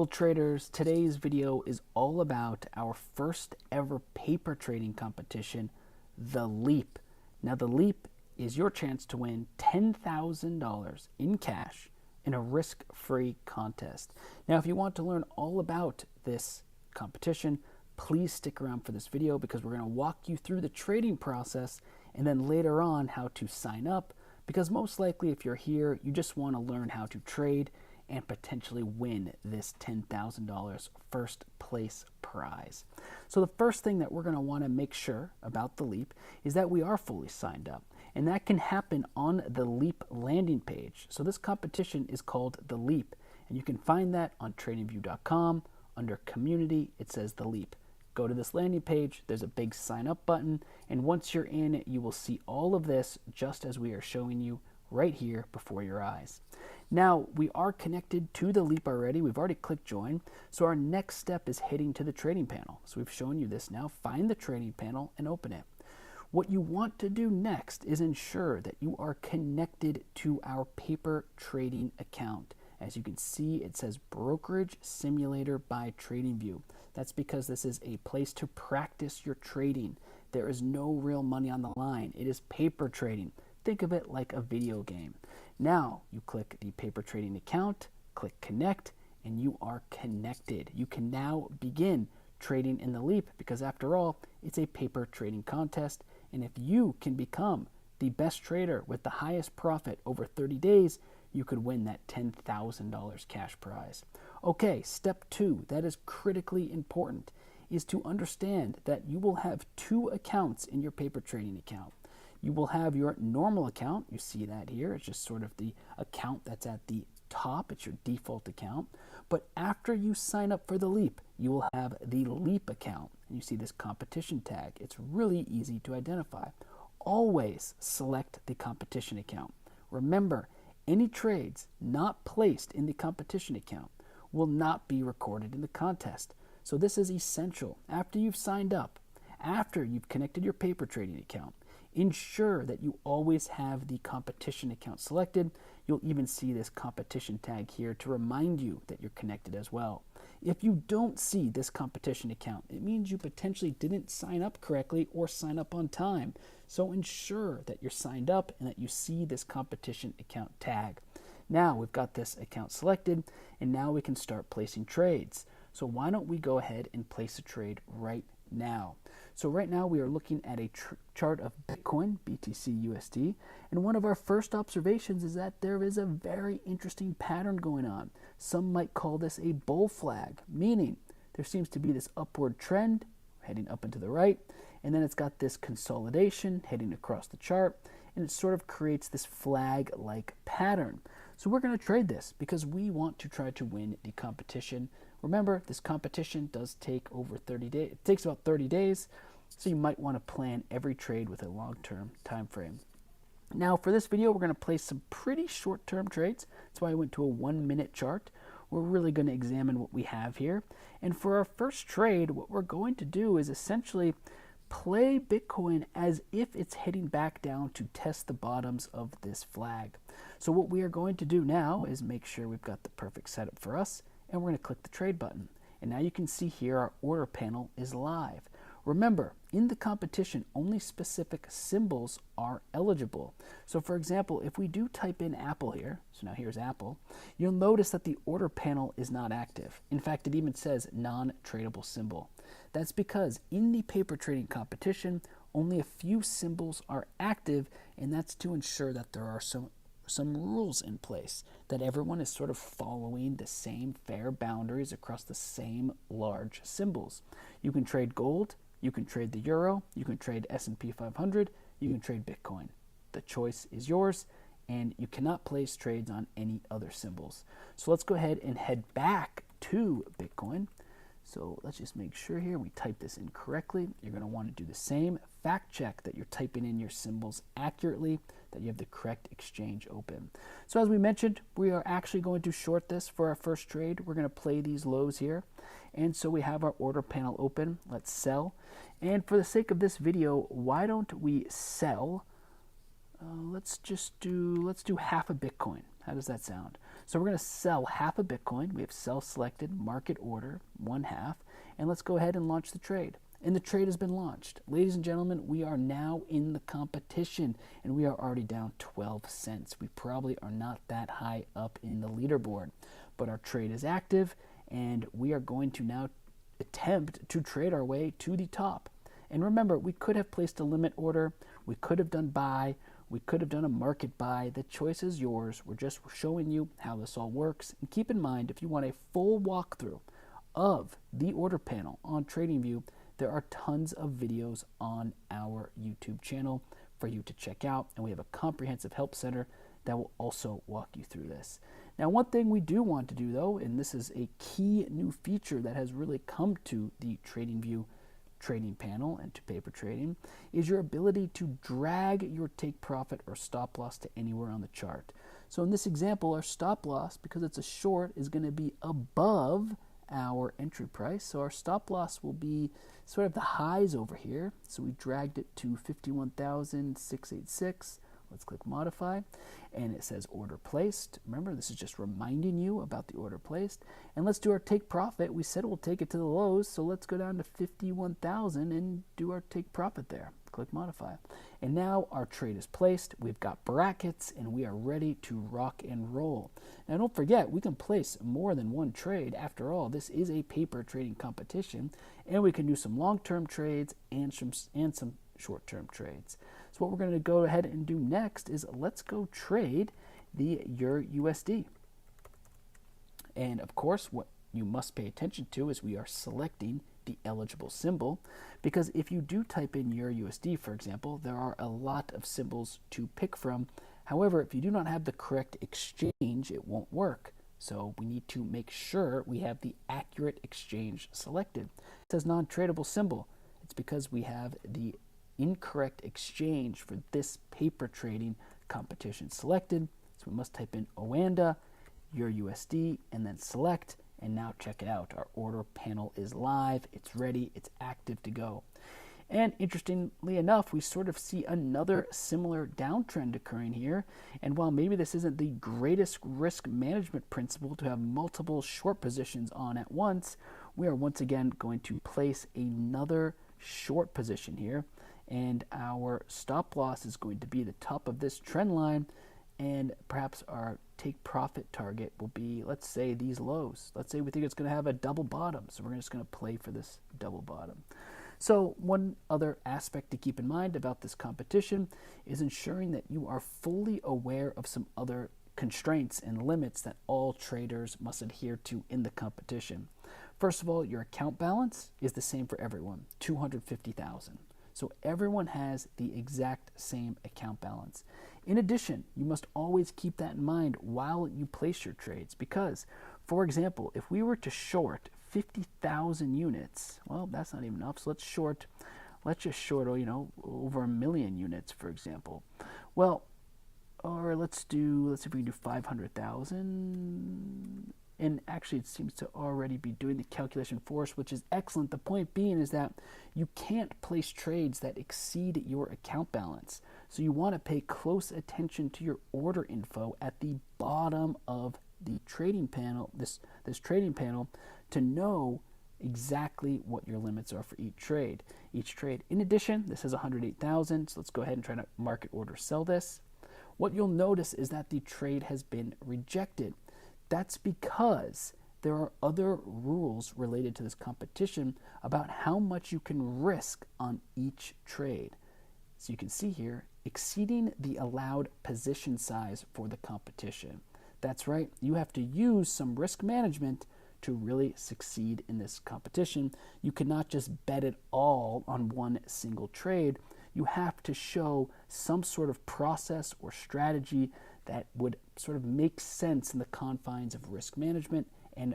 Well, traders, today's video is all about our first ever paper trading competition, the Leap. Now, the Leap is your chance to win $10,000 in cash in a risk-free contest. Now, if you want to learn all about this competition, please stick around for this video because we're going to walk you through the trading process and then later on how to sign up, because most likely if you're here, you just want to learn how to trade and potentially win this $10,000 first place prize. So the first thing that we're going to want to make sure about the Leap is that we are fully signed up, and that can happen on the Leap landing page. So this competition is called the Leap, and you can find that on tradingview.com. Under community, it says the Leap. Go to this landing page, there's a big sign up button, and once you're in, you will see all of this just as we are showing you right here before your eyes. Now, we are connected to the Leap already. We've already clicked join. So our next step is heading to the trading panel. So we've shown you this now. Find the trading panel and open it. What you want to do next is ensure that you are connected to our paper trading account. As you can see, it says Brokerage Simulator by TradingView. That's because this is a place to practice your trading. There is no real money on the line. It is paper trading. Think of it like a video game. Now you click the paper trading account, click connect, and you are connected. You can now begin trading in the Leap because after all, it's a paper trading contest. And if you can become the best trader with the highest profit over 30 days, you could win that $10,000 cash prize. Okay, step 2, that is critically important, is to understand that you will have 2 accounts in your paper trading account. You will have your normal account. You see that here. It's just sort of the account that's at the top. It's your default account. But after you sign up for the Leap, you will have the Leap account. And you see this competition tag. It's really easy to identify. Always select the competition account. Remember, any trades not placed in the competition account will not be recorded in the contest. So this is essential. After you've signed up, after you've connected your paper trading account, ensure that you always have the competition account selected. You'll even see this competition tag here to remind you that you're connected as well. If you don't see this competition account, it means you potentially didn't sign up correctly or sign up on time. So ensure that you're signed up and that you see this competition account tag. Now we've got this account selected, and now we can start placing trades. So why don't we go ahead and place a trade right now? So right now we are looking at a chart of Bitcoin, BTC USD, and one of our first observations is that there is a very interesting pattern going on. Some might call this a bull flag, meaning there seems to be this upward trend heading up and to the right, and then it's got this consolidation heading across the chart, and it sort of creates this flag-like pattern. So we're going to trade this because we want to try to win the competition. Remember, this competition does take over 30 days. It takes about 30 days, so you might want to plan every trade with a long-term time frame. Now, for this video, we're going to place some pretty short-term trades. That's why I went to a 1-minute chart. We're really going to examine what we have here. And for our first trade, what we're going to do is essentially play Bitcoin as if it's heading back down to test the bottoms of this flag. So what we are going to do now is make sure we've got the perfect setup for us, and we're going to click the trade button. And now you can see here our order panel is live. Remember, in the competition, only specific symbols are eligible. So for example, if we do type in Apple here, so now here's Apple, you'll notice that the order panel is not active. In fact, it even says non-tradable symbol. That's because in the paper trading competition, only a few symbols are active, and that's to ensure that there are some rules in place, that everyone is sort of following the same fair boundaries across the same large symbols. You can trade gold, you can trade the euro, you can trade S&P 500, you can trade Bitcoin. The choice is yours, and you cannot place trades on any other symbols. So let's go ahead and head back to Bitcoin. So let's just make sure here we type this in correctly. You're going to want to do the same. Fact check that you're typing in your symbols accurately, that you have the correct exchange open. So as we mentioned, we are actually going to short this for our first trade. We're going to play these lows here. And so we have our order panel open. Let's sell. And for the sake of this video, why don't we sell? Let's do half a Bitcoin. How does that sound? So we're going to sell half a Bitcoin. We have sell selected, market order, 1/2, and let's go ahead and launch the trade. And the trade has been launched. Ladies and gentlemen, we are now in the competition, and we are already down 12 cents. We probably are not that high up in the leaderboard, but our trade is active, and we are going to now attempt to trade our way to the top. And remember, we could have placed a limit order, we could have done buy, we could have done a market buy. The choice is yours. We're just showing you how this all works. And keep in mind, if you want a full walkthrough of the order panel on TradingView, there are tons of videos on our YouTube channel for you to check out. And we have a comprehensive help center that will also walk you through this. Now, one thing we do want to do, though, and this is a key new feature that has really come to the TradingView trading panel and to paper trading, is your ability to drag your take profit or stop loss to anywhere on the chart. So in this example, our stop loss, because it's a short, is going to be above our entry price. So our stop loss will be sort of the highs over here. So we dragged it to 51,686. Let's click modify, and it says order placed. Remember, this is just reminding you about the order placed. And let's do our take profit. We said we'll take it to the lows, so let's go down to 51,000 and do our take profit there. Click modify. And now our trade is placed. We've got brackets, and we are ready to rock and roll. Now, don't forget, we can place more than one trade. After all, this is a paper trading competition, and we can do some long-term trades and some short-term trades. So what we're going to go ahead and do next is let's go trade the EUR/USD. And of course, what you must pay attention to is we are selecting the eligible symbol, because if you do type in EUR/USD, for example, there are a lot of symbols to pick from. However, if you do not have the correct exchange, it won't work. So we need to make sure we have the accurate exchange selected. It says non-tradable symbol. It's because we have the incorrect exchange for this paper trading competition selected. So we must type in OANDA, EUR/USD, and then select. And now check it out. Our order panel is live. It's ready. It's active to go. And interestingly enough, we sort of see another similar downtrend occurring here. And while maybe this isn't the greatest risk management principle to have multiple short positions on at once, we are once again going to place another short position here. And our stop loss is going to be the top of this trend line, and perhaps our take profit target will be, let's say, these lows. Let's say we think it's going to have a double bottom, so we're just going to play for this double bottom. So one other aspect to keep in mind about this competition is ensuring that you are fully aware of some other constraints and limits that all traders must adhere to in the competition. First of all, your account balance is the same for everyone, 250,000. So everyone has the exact same account balance. In addition, you must always keep that in mind while you place your trades, because, for example, if we were to short 50,000 units, well, that's not even enough. So let's just short, over 1 million units, for example. Well, or let's see if we can do 500,000. And actually, it seems to already be doing the calculation for us, which is excellent. The point being is that you can't place trades that exceed your account balance. So you want to pay close attention to your order info at the bottom of the trading panel, this trading panel, to know exactly what your limits are for each trade. In addition, this has 108,000. So let's go ahead and try to market order sell this. What you'll notice is that the trade has been rejected. That's because there are other rules related to this competition about how much you can risk on each trade. So you can see here, exceeding the allowed position size for the competition. That's right, you have to use some risk management to really succeed in this competition. You cannot just bet it all on one single trade. You have to show some sort of process or strategy that would sort of make sense in the confines of risk management and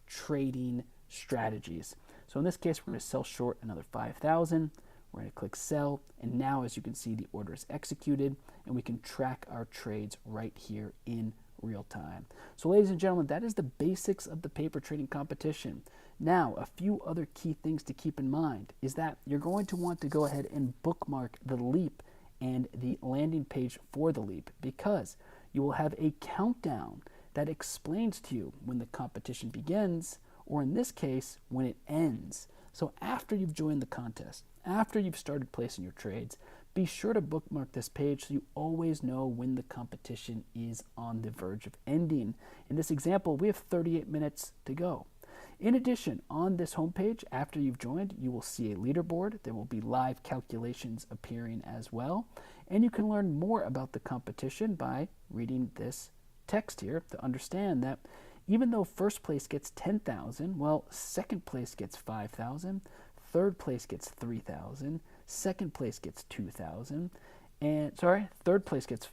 trading strategies. So in this case, we're going to sell short another 5,000. We're going to click sell, and now as you can see, the order is executed, and we can track our trades right here in real time. So ladies and gentlemen, that is the basics of the paper trading competition. Now, a few other key things to keep in mind is that you're going to want to go ahead and bookmark the leap and the landing page for the leap, because you will have a countdown that explains to you when the competition begins, or in this case, when it ends. So after you've joined the contest, after you've started placing your trades, be sure to bookmark this page so you always know when the competition is on the verge of ending. In this example, we have 38 minutes to go. In addition, on this homepage, after you've joined, you will see a leaderboard. There will be live calculations appearing as well. And you can learn more about the competition by reading this text here to understand that even though first place gets 10,000, well, second place gets 5,000, third place gets 3,000, second place gets 2,000, third place gets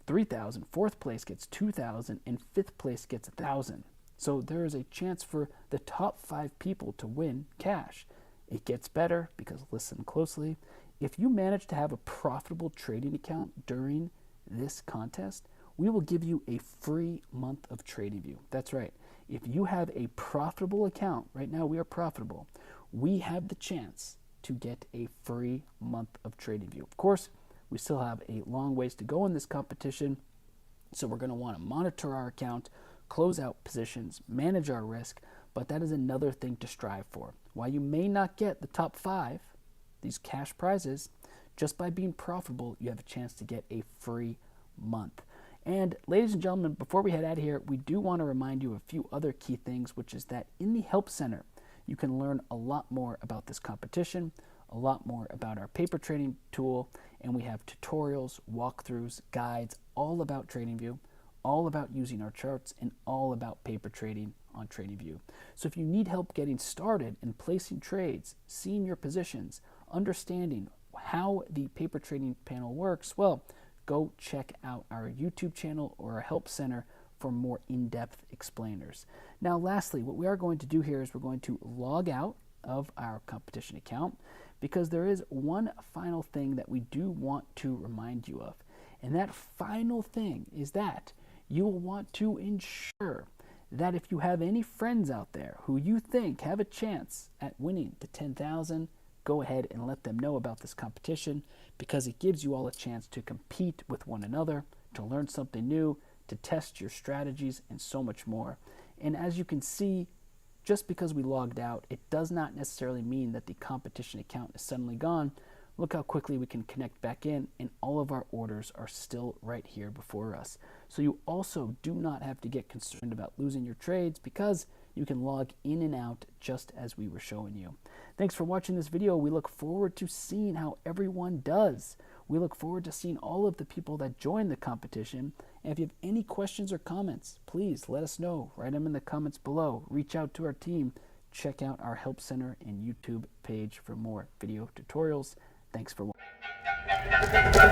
3,000, fourth place gets 2,000, and fifth place gets 1,000. So there is a chance for the top 5 people to win cash. It gets better because, listen closely, if you manage to have a profitable trading account during this contest, we will give you a free month of TradingView. That's right. If you have a profitable account, right now we are profitable, we have the chance to get a free month of TradingView. Of course, we still have a long ways to go in this competition, so we're going to want to monitor our account, close out positions, manage our risk, but that is another thing to strive for. While you may not get the top 5, these cash prizes, just by being profitable, you have a chance to get a free month. And ladies and gentlemen, before we head out of here, we do want to remind you of a few other key things, which is that in the Help Center, you can learn a lot more about this competition, a lot more about our paper trading tool, and we have tutorials, walkthroughs, guides, all about TradingView, all about using our charts, and all about paper trading on TradingView. So if you need help getting started and placing trades, seeing your positions, understanding how the paper trading panel works, well, go check out our YouTube channel or our Help Center for more in-depth explainers. Now, lastly, what we are going to do here is we're going to log out of our competition account because there is one final thing that we do want to remind you of. And that final thing is that you will want to ensure that if you have any friends out there who you think have a chance at winning the 10,000, go ahead and let them know about this competition because it gives you all a chance to compete with one another, to learn something new, to test your strategies, and so much more. And as you can see, just because we logged out, it does not necessarily mean that the competition account is suddenly gone. Look how quickly we can connect back in, and all of our orders are still right here before us. So you also do not have to get concerned about losing your trades because you can log in and out just as we were showing you. Thanks for watching this video. We look forward to seeing how everyone does. We look forward to seeing all of the people that join the competition. And if you have any questions or comments, please let us know. Write them in the comments below. Reach out to our team. Check out our Help Center and YouTube page for more video tutorials. Thanks for watching.